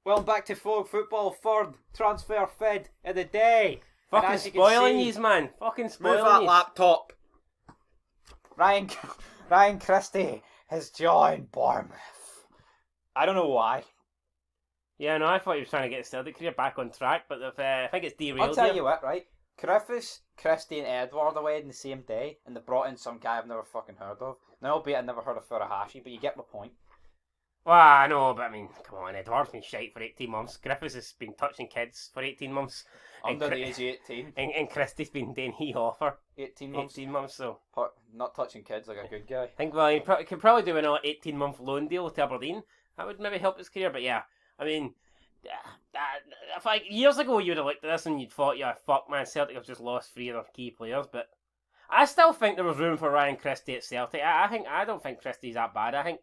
Welcome back to Folk Football, third transfer fed of the day. Fucking spoiling yous, man. Fucking spoiling Move that yous. laptop. Ryan Christie has joined Bournemouth. I don't know why. Yeah, no, I thought he was trying to get his Celtic career back on track, but I think it's derailed. I'll tell you what, right? Griffiths, Christie and Edward away in the same day, and they brought in some guy I've never fucking heard of. Now, albeit I've never heard of Furuhashi, but you get my point. Well, I know, but I mean, come on, Edward's been shite for 18 months. Griffiths has been touching kids for 18 months. Under the age of 18. And Christie's been doing he-haw for 18 months. 18 months, so. Not touching kids like a good guy. I think, well, he could probably do an 18-month loan deal to Aberdeen. That would maybe help his career, but yeah. I mean, if years ago you would have looked at this and you'd thought, yeah, fuck man, Celtic have just lost 3 of their key players, but I still think there was room for Ryan Christie at Celtic. I don't think Christie's that bad. I think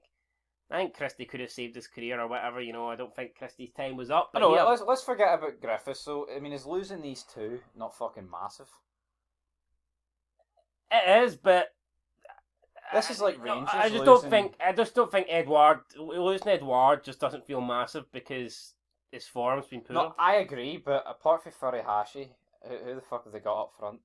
Christie could have saved his career or whatever, you know. I don't think Christie's time was up. But let's forget about Griffiths. So, I mean, is losing these two not fucking massive? It is, but this is like Rangers. I just don't think losing Edward just doesn't feel massive because his form's been poor. No, I agree, but apart from Furuhashi, who the fuck have they got up front?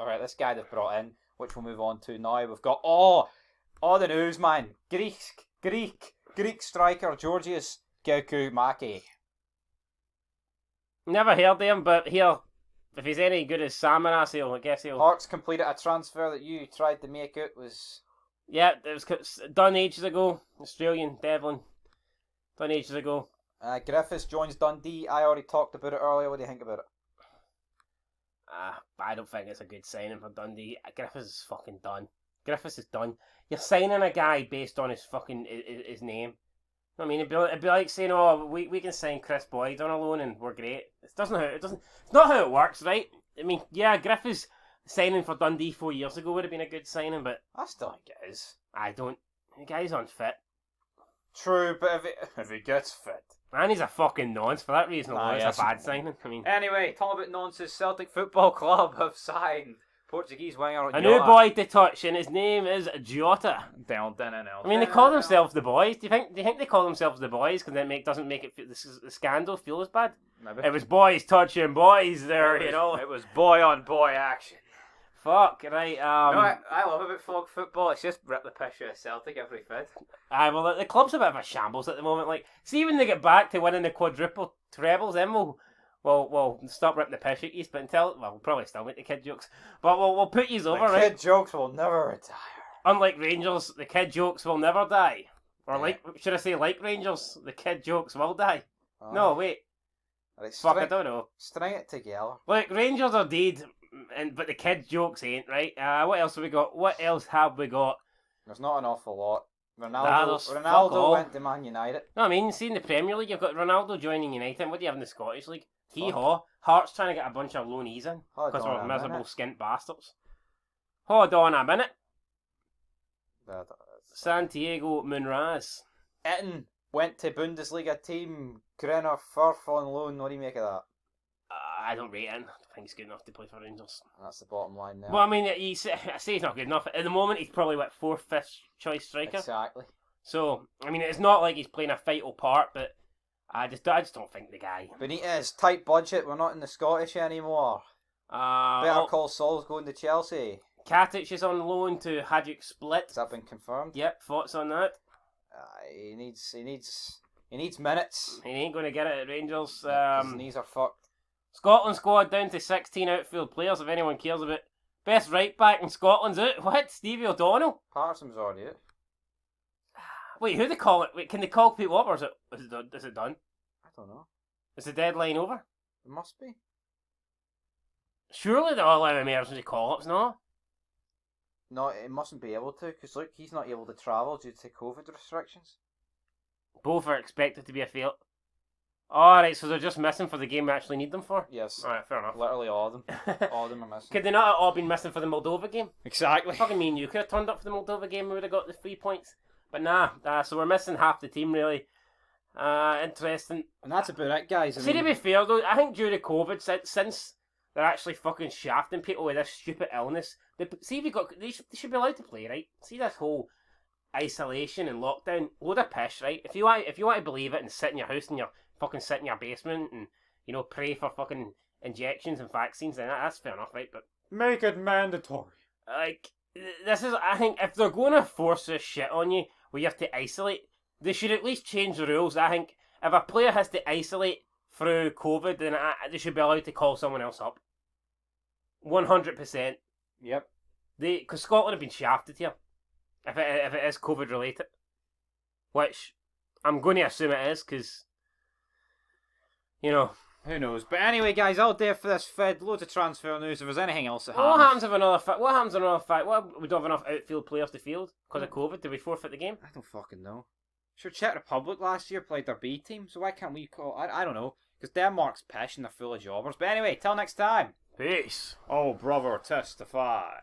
Alright, this guy they've brought in, which we'll move on to now. We've got the news, man. Greek striker Georgios Giacomakis. Never heard of him, but if he's any good as Samaras, I guess he'll. Hearts completed a transfer that you tried to make it was. Yeah, it was done ages ago. Australian Devlin. Done ages ago. Griffiths joins Dundee. I already talked about it earlier. What do you think about it? I don't think it's a good signing for Dundee. Griffiths is fucking done. Griffiths is done. You're signing a guy based on his fucking his name. I mean, it'd be like saying, "Oh, we can sign Chris Boyd on a loan and we're great." It's not how it works, right? I mean, yeah, Griffiths signing for Dundee 4 years ago would have been a good signing, but I still think it is. I don't. The guy's unfit. True, but if he gets fit. And he's a fucking nonce for that reason alone. It's a bad signing. I mean, anyway, talking about nonsense, Celtic Football Club have signed Portuguese winger a new boy to touch, and his name is Jota. I mean, they call themselves the boys. Do you think they call themselves the boys because that doesn't make it the scandal feel as bad? Maybe. It was boys touching boys there, you know. It was boy on boy action. Fuck, right. No, I love about folk football. It's just rip the piss out of Celtic every fifth. Well, the club's a bit of a shambles at the moment. Like, see when they get back to winning the quadruple trebles, then we'll stop ripping the piss at you. But we'll probably still make the kid jokes. But we'll put you over, right? The kid jokes will never retire. Unlike Rangers, the kid jokes will never die. Or should I say like Rangers, the kid jokes will die. No, wait. Right, fuck, I don't know. String it together. Like, Rangers are dead, but the kid jokes ain't, right? What else have we got? There's not an awful lot. Ronaldo went to Man United. No, I mean, see in the Premier League, you've got Ronaldo joining United. What do you have in the Scottish League? Hee-haw. Hearts trying to get a bunch of loanees in because we're miserable skint bastards. Hold on a minute. Santiago Munraz. Itten went to Bundesliga team Grenor Firth on loan. What do you make of that? I don't rate him. I don't think he's good enough to play for Rangers. That's the bottom line there. Well, I mean, I say he's not good enough. At the moment, he's probably, 4th, 5th choice striker. Exactly. So, I mean, it's not like he's playing a vital part, but I just don't think the guy. Benitez, tight budget. We're not in the Scottish anymore. Better call Saul's going to Chelsea. Katic is on loan to Hajduk Split. Has that been confirmed? Yep, thoughts on that? He needs minutes. He ain't going to get it at Rangers. His knees are fucked. Scotland squad down to 16 outfield players, if anyone cares about. Best right back in Scotland's out. What? Stevie O'Donnell? Patterson's already out. Wait, who they call it? Wait, can they call people up or is it done? I don't know. Is the deadline over? It must be. Surely they'll allow emergency call-ups, no? No, it mustn't be able to, because look, he's not able to travel due to COVID restrictions. Both are expected to be a fail. Alright, so they're just missing for the game we actually need them for? Yes. Alright, fair enough. Literally all of them. All of them are missing. Could they not have all been missing for the Moldova game? Exactly. Fucking me and you could have turned up for the Moldova game, we would have got the 3 points. But nah, so we're missing half the team, really. Interesting. And that's about it, guys. To be fair, though, I think during COVID, since they're actually fucking shafting people with this stupid illness, they should be allowed to play, right? See this whole isolation and lockdown, load of piss, right? If you want to believe it and sit in your house and sit in your basement and pray for fucking injections and vaccines, then that's fair enough, right? But make it mandatory. like, this is, I think, if they're going to force this shit on you where you have to isolate, they should at least change the rules. I think if a player has to isolate through COVID, then they should be allowed to call someone else up. 100%. Yep. Because Scotland have been shafted here. If it is COVID related, which I'm going to assume it is, because who knows. But anyway, guys, all day for this vid. Loads of transfer news. If there's anything else that What happens, happens if another fight? What happens in another fight? What, we don't have enough outfield players to field because of COVID? Did we forfeit the game? I don't fucking know. Sure, Czech Republic last year played their B team, so why can't we call? I don't know, because Denmark's pish and they're full of jobbers. But anyway, till next time. Peace. Oh, brother, testify.